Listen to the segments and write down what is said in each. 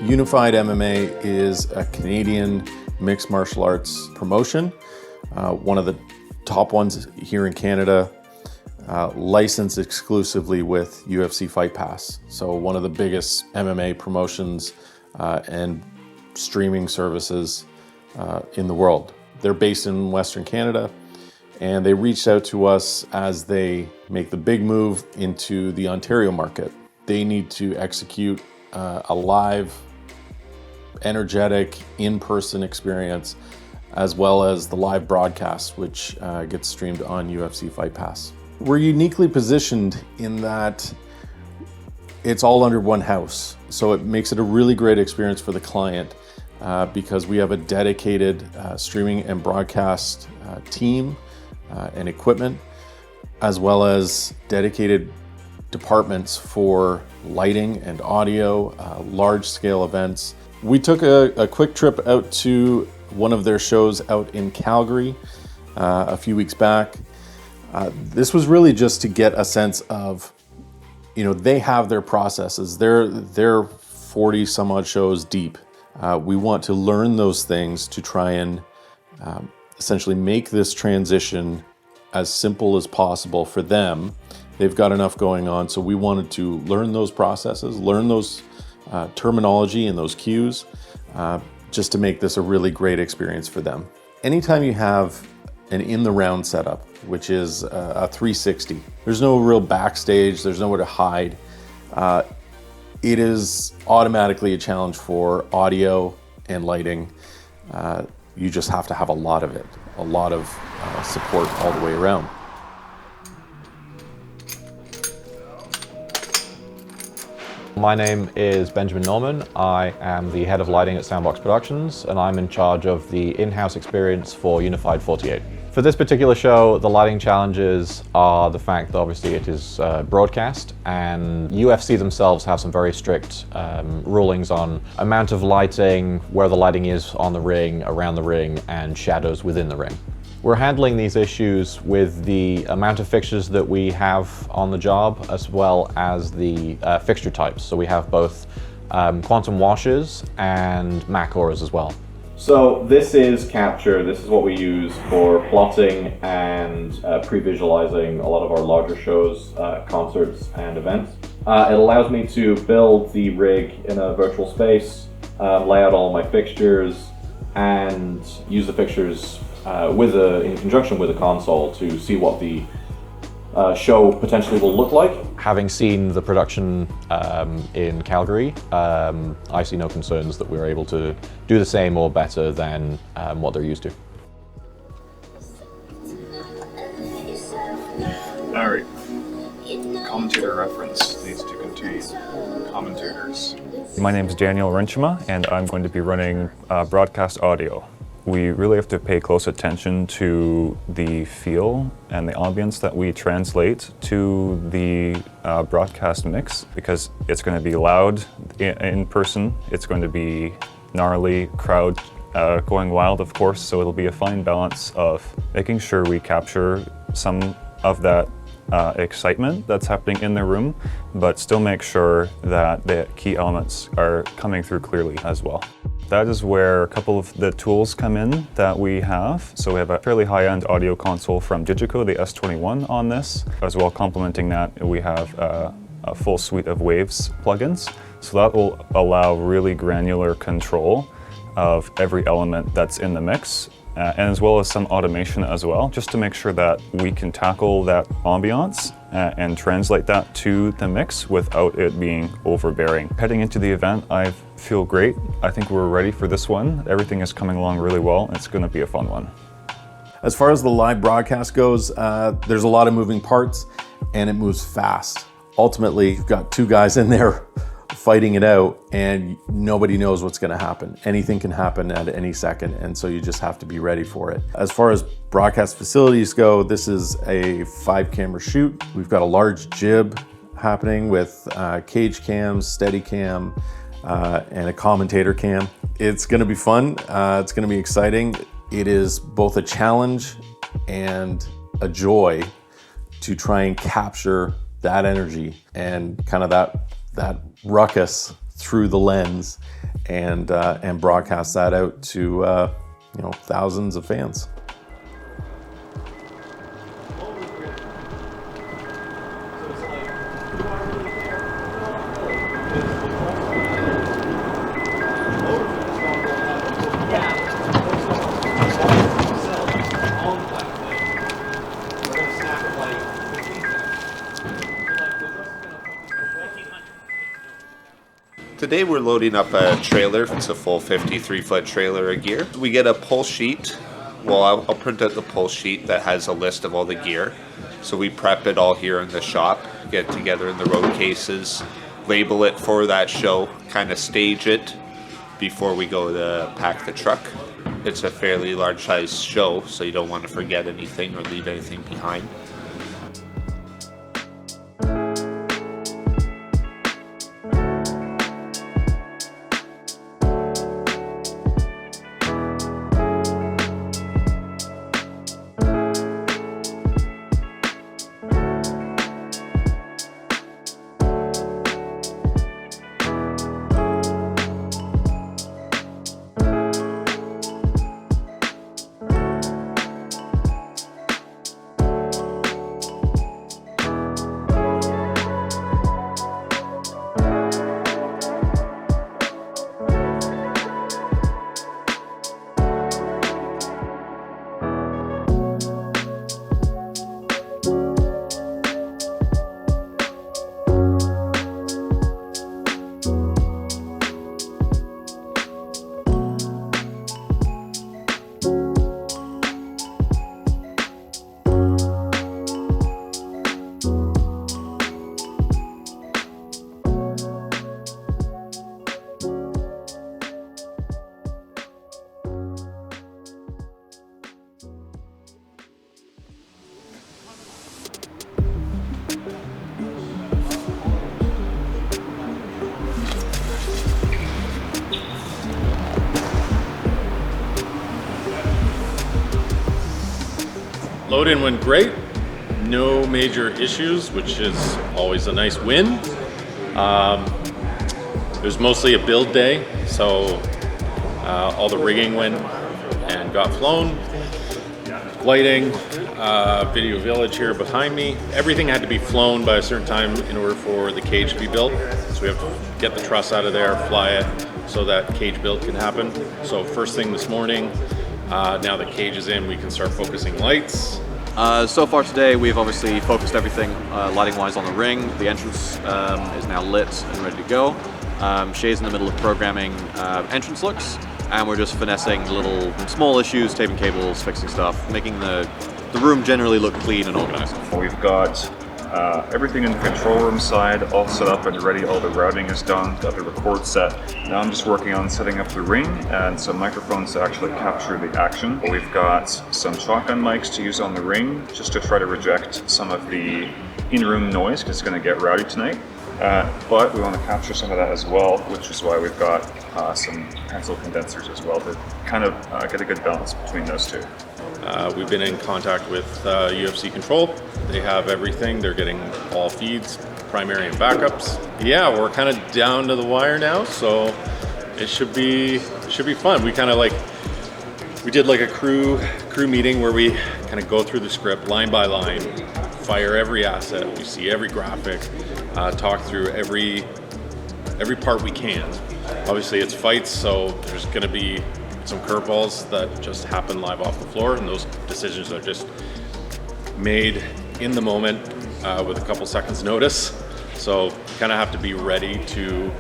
Unified MMA is a Canadian mixed martial arts promotion, one of the top ones here in Canada, licensed exclusively with UFC Fight Pass. So one of the biggest MMA promotions and streaming services in the world. They're based in Western Canada, and they reached out to us as they make the big move into the Ontario market. They need to execute a live, energetic, in-person experience, as well as the live broadcast, which gets streamed on UFC Fight Pass. We're uniquely positioned in that it's all under one house. So it makes it a really great experience for the client because we have a dedicated streaming and broadcast team and equipment, as well as dedicated departments for lighting and audio, large-scale events. We took a quick trip out to one of their shows out in Calgary a few weeks back. This was really just to get a sense of, they have their processes. They're 40 some odd shows deep. We want to learn those things to try and essentially make this transition as simple as possible for them. They've got enough going on, so we wanted to learn those processes, learn those terminology and those cues, just to make this a really great experience for them. Anytime you have an in-the-round setup, which is a 360, there's no real backstage, there's nowhere to hide. It is automatically a challenge for audio and lighting. You just have to have a lot of it, a lot of support all the way around. My name is Benjamin Norman. I am the head of lighting at Soundbox Productions, and I'm in charge of the in-house experience for Unified 48. For this particular show, the lighting challenges are the fact that obviously it is broadcast, and UFC themselves have some very strict rulings on amount of lighting, where the lighting is on the ring, around the ring, and shadows within the ring. We're handling these issues with the amount of fixtures that we have on the job, as well as the fixture types. So we have both quantum washes and MAC auras as well. So this is Capture. This is what we use for plotting and pre-visualizing a lot of our larger shows, concerts, and events. It allows me to build the rig in a virtual space, lay out all my fixtures, and use the fixtures in conjunction with a console to see what the show potentially will look like. Having seen the production in Calgary, I see no concerns that we're able to do the same or better than what they're used to. Alright. Commentator reference needs to contain commentators. My name is Daniel Renchima, and I'm going to be running broadcast audio. We really have to pay close attention to the feel and the ambience that we translate to the broadcast mix, because it's going to be loud in person, it's going to be gnarly, crowd going wild, of course, so it'll be a fine balance of making sure we capture some of that excitement that's happening in the room, but still make sure that the key elements are coming through clearly as well. That is where a couple of the tools come in that we have. So we have a fairly high-end audio console from Digico, the S21 on this. As well, complementing that, we have a full suite of Waves plugins. So that will allow really granular control of every element that's in the mix, and as well as some automation as well, just to make sure that we can tackle that ambiance and translate that to the mix without it being overbearing. Heading into the event, I feel great. I think we're ready for this one. Everything is coming along really well. It's going to be a fun one. As far as the live broadcast goes, there's a lot of moving parts and it moves fast. Ultimately, you've got two guys in there fighting it out and nobody knows what's going to happen. Anything can happen at any second, and so you just have to be ready for it. As far as broadcast facilities go, this is a 5-camera shoot. We've got a large jib happening with cage cams, steady cam, and a commentator cam. It's going to be fun. It's going to be exciting. It is both a challenge and a joy to try and capture that energy and kind of that ruckus through the lens and broadcast that out to thousands of fans. Today we're loading up a trailer. It's a full 53-foot trailer of gear. We get a pull sheet. Well, I'll print out the pull sheet that has a list of all the gear. So we prep it all here in the shop, get together in the road cases, label it for that show, kind of stage it before we go to pack the truck. It's a fairly large size show, so you don't want to forget anything or leave anything behind. Load-in went great, no major issues, which is always a nice win. It was mostly a build day, so all the rigging went and got flown. Lighting, Video Village here behind me, everything had to be flown by a certain time in order for the cage to be built. So we have to get the truss out of there, fly it, so that cage build can happen. So first thing this morning, now the cage is in, we can start focusing lights. So far today, we've obviously focused everything lighting-wise on the ring. The entrance is now lit and ready to go. Shay's in the middle of programming entrance looks, and we're just finessing little small issues, taping cables, fixing stuff, making the room generally look clean and organized. We've got everything in the control room side all set up and ready. All the routing is done, got the record set. Now I'm just working on setting up the ring and some microphones to actually capture the action. We've got some shotgun mics to use on the ring just to try to reject some of the in-room noise because it's going to get rowdy tonight. But we want to capture some of that as well, which is why we've got some pencil condensers as well to kind of get a good balance between those two. We've been in contact with UFC Control. They have everything. They're getting all feeds, primary and backups. Yeah, we're kind of down to the wire now, so it should be fun. We kind of we did like a crew meeting where we kind of go through the script line by line, fire every asset, we see every graphic, talk through every part we can. Obviously it's fights, so there's going to be some curveballs that just happen live off the floor, and those decisions are just made in the moment with a couple seconds notice. So kind of have to be ready to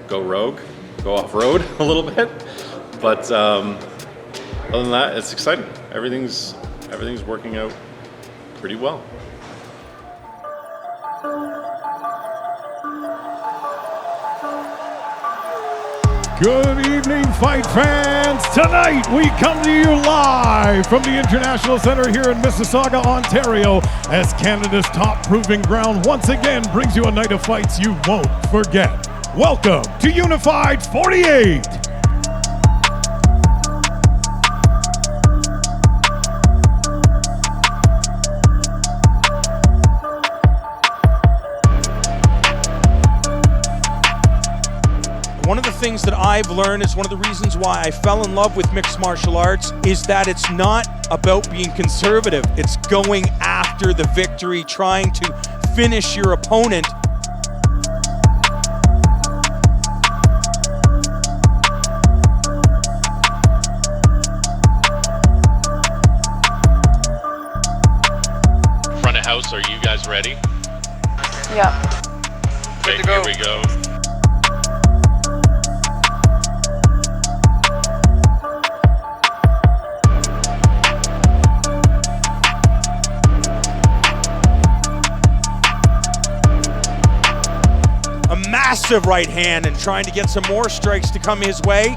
go rogue, go off-road a little bit. But other than that, it's exciting. Everything's working out pretty well. Good evening, fight fans. Tonight we come to you live from the International Center here in Mississauga, Ontario, as Canada's top proving ground once again brings you a night of fights you won't forget. Welcome to Unified 48. things that I've learned, is one of the reasons why I fell in love with mixed martial arts, is that it's not about being conservative. It's going after the victory, trying to finish your opponent. Front of house, are you guys ready? Yeah. Okay, here we go. A massive right hand and trying to get some more strikes to come his way.